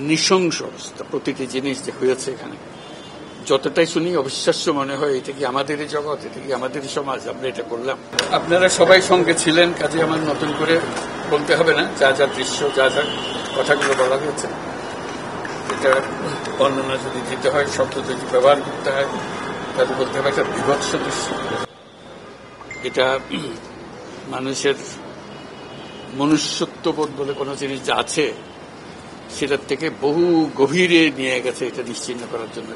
নৃশংস অবস্থা। প্রতিটি জিনিস যে হয়েছে এখানে যতটাই শুনি অবিশ্বাস্য মনে হয়। এটা কি আমাদেরই জগৎ, এটা কি আমাদেরই সমাজ, আমরা এটা করলাম। আপনারা সবাই সঙ্গে ছিলেন, কাজে আমার নতুন করে বলতে হবে না যা যা দৃশ্য, যা যা কথাগুলো বলা হয়েছে। এটা বর্ণনা যদি দিতে হয়, শব্দ যদি ব্যবহার করতে হয়, তাহলে বলতে হবে একটা বিভৎস দৃশ্য। এটা মানুষের মনুষ্যত্ববোধ বলে কোনো জিনিস যা আছে সেটার থেকে বহু গভীরে নিয়ে গেছে। এটা নিশ্চিহ্ন করার জন্য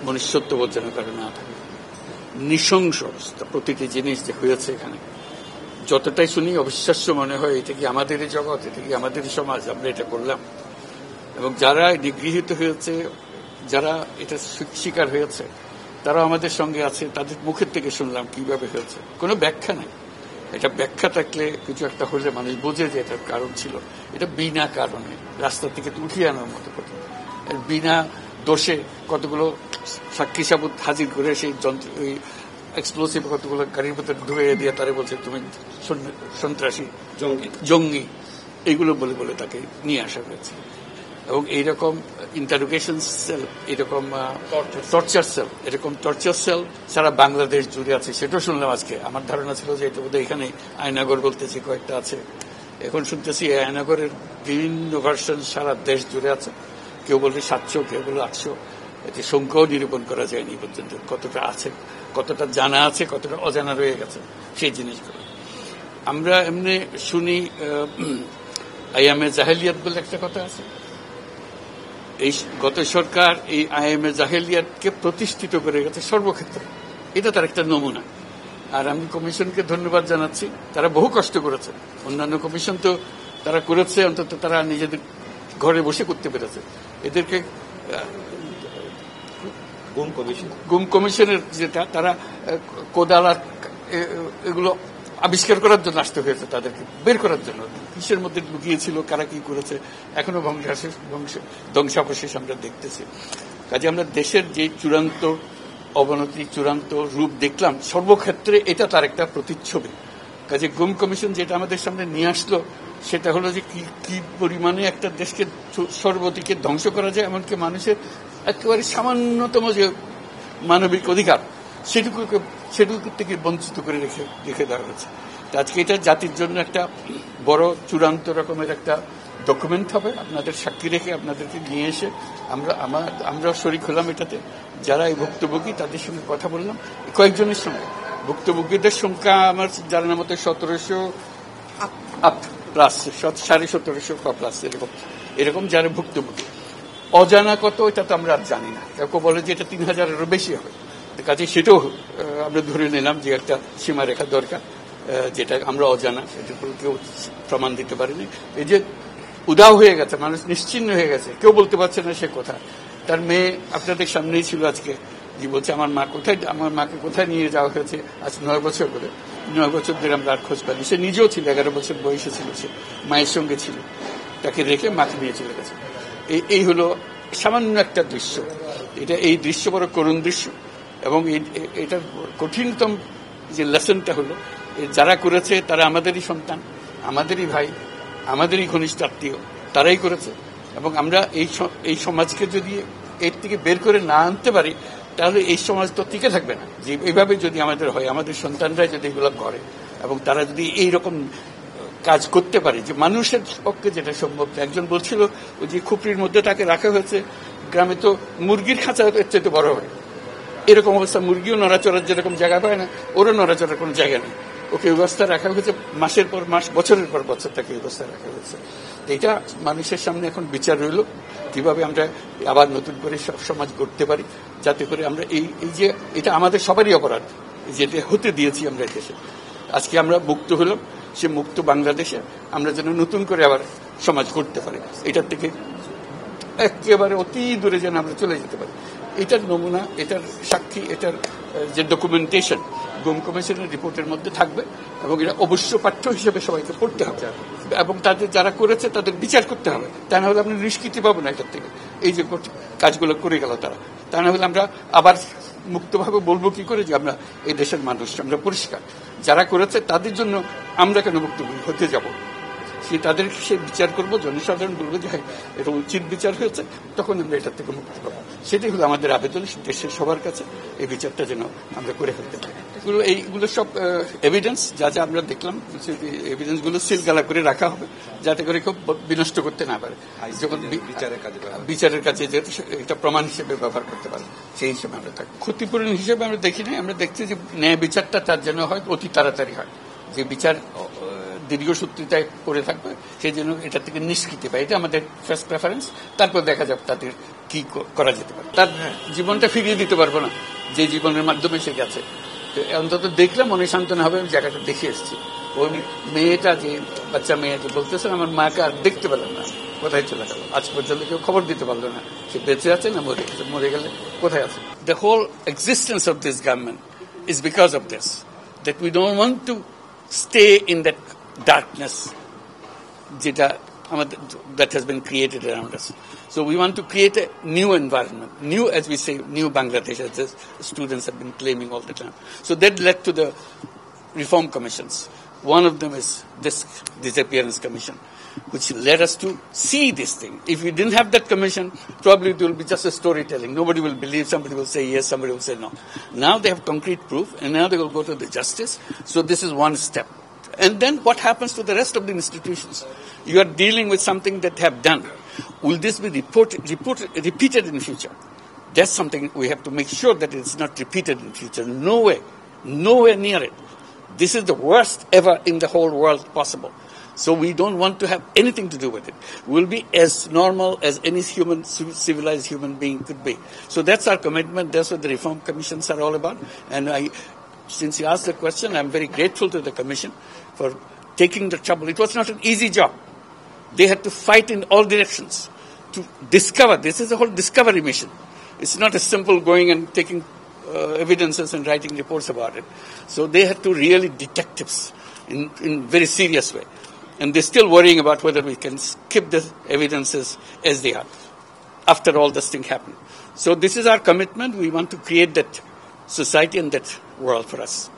মনুষ্যত্ববোধ যেন কারো না থাকে। নৃশংস অবস্থা। প্রতিটি জিনিস যে হয়েছে এখানে যতটাই শুনি অবিশ্বাস্য মনে হয়। এটা কি আমাদেরই জগৎ, এটা কি আমাদেরই সমাজ, আমরা এটা করলাম। এবং যারা নিগৃহীত হয়েছে, যারা এটা শিকার হয়েছে, তারা আমাদের সঙ্গে আছে। তাদের মুখের থেকে শুনলাম কিভাবে হয়েছে। কোনো ব্যাখ্যা নাই। এটা ব্যাখ্যা থাকলে কিছু একটা হলে মানুষ বোঝে যে এটার কারণ ছিল। এটা বিনা কারণে রাস্তা থেকে উঠিয়ে আনার মতো কথা। বিনা দোষে কতগুলো সাক্ষী সাবুত হাজির করে সেই যন্ত্র, ওই এক্সপ্লোসিভ কতগুলো গাড়ির ভিতরে ঢুকিয়ে দিয়ে তারা বলছে তুমি সন্ত্রাসী, জঙ্গি, এইগুলো বলে বলে তাকে নিয়ে আসা হয়েছে। এবং এইরকম ইন্টারোগেশন সেল, এরকম টর্চার সেল, এরকম টর্চার সেল সারা বাংলাদেশ জুড়ে আছে। সেটাও শুনলাম আজকে। আমার ধারণা ছিল যে এটা বোধহয় এখানে আয়নাগর বলতেছি কয়েকটা আছে, এখন শুনতেছি আয়নাগরের বিভিন্ন ভার্সন সারা দেশ জুড়ে আছে। কেউ বলছে 700, কেউ বলে 800। এতে সংখ্যাও নিরূপণ করা যায়নি পর্যন্ত। কতটা আছে, কতটা জানা আছে, কতটা অজানা রয়ে গেছে সেই জিনিসগুলো। আমরা এমনি শুনি আইএমএ জাহেলিয়াত বলে একটা কথা আছে। এই গত সরকার এই আইএমএ জাহেলিয়াতকে প্রতিষ্ঠিত করে গেছে সর্বক্ষেত্রে। এটা তার একটা নমুনা। আর আমি কমিশনকে ধন্যবাদ জানাচ্ছি। তারা বহু কষ্ট করেছে। অন্যান্য কমিশন তো তারা করেছে, অন্তত তারা নিজেদের ঘরে বসে করতে পেরেছে। এদেরকে গুম কমিশনের যেটা, তারা কোদালা এগুলো আবিষ্কার করার জন্য আসতে হয়েছে, তাদেরকে বের করার জন্য। কিসের মধ্যে লুকিয়েছিল, কারা কি করেছে, এখনো ধ্বংসাবশেষ আমরা দেখতেছি। কাজে আমরা দেশের যে চূড়ান্ত অবনতি, চূড়ান্ত রূপ দেখলাম সর্বক্ষেত্রে, এটা তার একটা প্রতিচ্ছবি। কাজে গুম কমিশন যেটা আমাদের সামনে নিয়ে আসলো, সেটা হলো যে কি পরিমাণে একটা দেশকে সর্বদিকে ধ্বংস করা যায়, এমনকি মানুষের একেবারে সামান্যতম যে মানবিক অধিকার সেটুকু থেকে বঞ্চিত করে রেখে দেওয়া হয়েছে। আজকে এটা জাতির জন্য একটা বড় চূড়ান্ত রকমের একটা ডকুমেন্ট হবে। আপনাদের সাক্ষী রেখে আপনাদেরকে নিয়ে এসে আমরা শরিক হলাম এটাতে। যারা এই ভুক্তভোগী তাদের সঙ্গে কথা বললাম, কয়েকজনের সঙ্গে। ভুক্তভোগীদের সংখ্যা আমার জানার মতো 1700 প্লাস, 1750 প্লাস এরকম যারা ভুক্তভোগী। অজানা কত এটা তো আমরা আর জানি না। কেউ বলে যে এটা 3000-এরও বেশি হবে। কাজে সেটাও আমরা ধরে নিলাম যে একটা সীমারেখা দরকার, যেটা আমরা অজানা, এটা কেউ প্রমাণ দিতে পারেনি। এই যে উদাও হয়ে গেছে, মানুষ নিশ্চিহ্ন হয়ে গেছে, কেউ বলতে পারছে না সে কথা। তার মেয়ে আপনাদের সামনেই ছিল আজকে, যে বলছে আমার মাকে কোথায় নিয়ে যাওয়া হয়েছে। আজ 9 বছর করে, 9 বছর ধরে আমরা আর খোঁজ পাইনি। সে নিজেও ছিল, 11 বছর বয়সে ছিল, সে মায়ের সঙ্গে ছিল, তাকে রেখে মাকে নিয়ে চলে গেছে। এই হলো সামান্য একটা দৃশ্য। এই দৃশ্য বড় করুণ দৃশ্য। এবং এটার কঠিনতম যে লেসনটা হলো, যারা করেছে তারা আমাদেরই সন্তান, আমাদেরই ভাই, আমাদেরই ঘনিষ্ঠ আত্মীয়, তারাই করেছে। এবং আমরা এই সমাজকে যদি এর থেকে বের করে না আনতে পারি, তাহলে এই সমাজ তো টিকে থাকবে না। যে এইভাবে যদি আমাদের হয়, আমাদের সন্তানরাই যদি এগুলো করে, এবং তারা যদি এইরকম কাজ করতে পারে, যে মানুষের পক্ষে যেটা সম্ভব। একজন বলছিল ওই যে খুপড়ির মধ্যে তাকে রাখা হয়েছে, গ্রামে তো মুরগির খাঁচা এর চাইতে বড় হয়। এরকম অবস্থা, মুরগিও নড়াচড়ার যেরকম জায়গা পায় না, ওরও নড়াচড়ার কোনো জায়গা নেই। ওকে ব্যবস্থা রাখা হয়েছে, মাসের পর মাস, বছরের পর বছর তাকে ব্যবস্থা রাখা হয়েছে। এটা মানুষের সামনে এখন বিচার রইল, কিভাবে আমরা আবার নতুন করে সমাজ গড়তে পারি, যাতে করে আমরা এই যে এটা আমাদের সবারই অপরাধ, যেটা হতে দিয়েছি আমরা এই দেশে। আজকে আমরা মুক্ত হলাম, সে মুক্ত বাংলাদেশে আমরা যেন নতুন করে আবার সমাজ করতে পারি, এটার থেকে একেবারে অতি দূরে যেন আমরা চলে যেতে পারি। এটার নমুনা, এটার সাক্ষী, এটার যে ডকুমেন্টেশন গুম কমিশনের রিপোর্টের মধ্যে থাকবে, এবং এটা অবশ্য পাঠ্য হিসেবে সবাইকে পড়তে হবে, এবং তাদের যারা করেছে তাদের বিচার করতে হবে। তা না হলে আমরা নিষ্কৃতি পাবো না এটার থেকে। এই যে কাজগুলো করে গেল তারা, তা না হলে আমরা আবার মুক্তভাবে বলবো কি করে যে আমরা এই দেশের মানুষ, আমরা পরিষ্কার। যারা করেছে তাদের জন্য আমরা কেন মুক্ত হতে যাব? তাদেরকে সে বিচার করবো, জনসাধারণ বলবো যে হ্যাঁ এটা উচিত বিচার হয়েছে, তখন আমরা এটা থেকে মুক্তি পাবো। সেটাই হলো আমাদের আবেদন দেশের সবার কাছে, এই বিচারটা যেন আমরা করে ফেলতে পারি। এইগুলো সব এভিডেন্স যা যা আমরা দেখলাম, এভিডেন্স গুলো সিলগালা করে রাখা হবে যাতে করে কেউ বিনষ্ট করতে না পারে, যখন বিচারের কাছে যেহেতু এটা প্রমাণ হিসেবে ব্যবহার করতে পারে, সেই হিসেবে আমরা থাকি। ক্ষতিপূরণ হিসেবে আমরা দেখি নাই, আমরা দেখছি যে ন্যায় বিচারটা তার জন্য হয় অতি তাড়াতাড়ি হয়, যে বিচার দীর্ঘসূত্রিতায় পড়ে থাকবে সেই জন্য এটা থেকে নিষ্কৃতি পায়, এটা আমাদের ফার্স্ট প্রেফারেন্স। তারপর দেখা যাবে তাদের কি করা যেতে পারে। তার জীবনটা ফিরিয়ে দিতে পারবো না যে জীবনের মাধ্যমে সে গেছে, অন্তত দেখলাম মনে সান্ত্বনা হবে, আমি জায়গাটা দেখে এসেছি। ওই মেয়েটা, যে বাচ্চা মেয়েটা বলতেছে আমার মাকে আর দেখতে পেলাম না, কোথায় চলে গেল, আজ পর্যন্ত কেউ খবর দিতে পারলো না সে বেঁচে আছে না মরে গেছে, মরে গেলে কোথায় আছে। The whole existence of this government is because of this, that we don't want to stay in that darkness that has been created around us. So we want to create a new environment, new, as we say, new Bangladesh, as the students have been claiming all the time. So that led to the reform commissions. One of them is this disappearance commission, which led us to see this thing. If we didn't have that commission, probably it will be just a storytelling. Nobody will believe, somebody will say yes, somebody will say no. Now they have concrete proof, and now they will go to the justice. So this is one step. And then what happens to the rest of the institutions? You are dealing with something that have done. Will this be repeated in future? That's something we have to make sure that it's not repeated in future. No way. Nowhere near it. This is the worst ever in the whole world possible. So we don't want to have anything to do with it. We'll be as normal as any civilized human being could be. So that's our commitment. That's what the reform commissions are all about. And since you asked the question, I'm very grateful to the Commission for taking the trouble. It was not an easy job. They had to fight in all directions to discover. This is a whole discovery mission. It's not a simple going and taking evidences and writing reports about it. So they had to really detectives in very serious way. And they're still worrying about whether we can keep the evidences as they are after all this thing happened. So this is our commitment. We want to create that society and that world for us.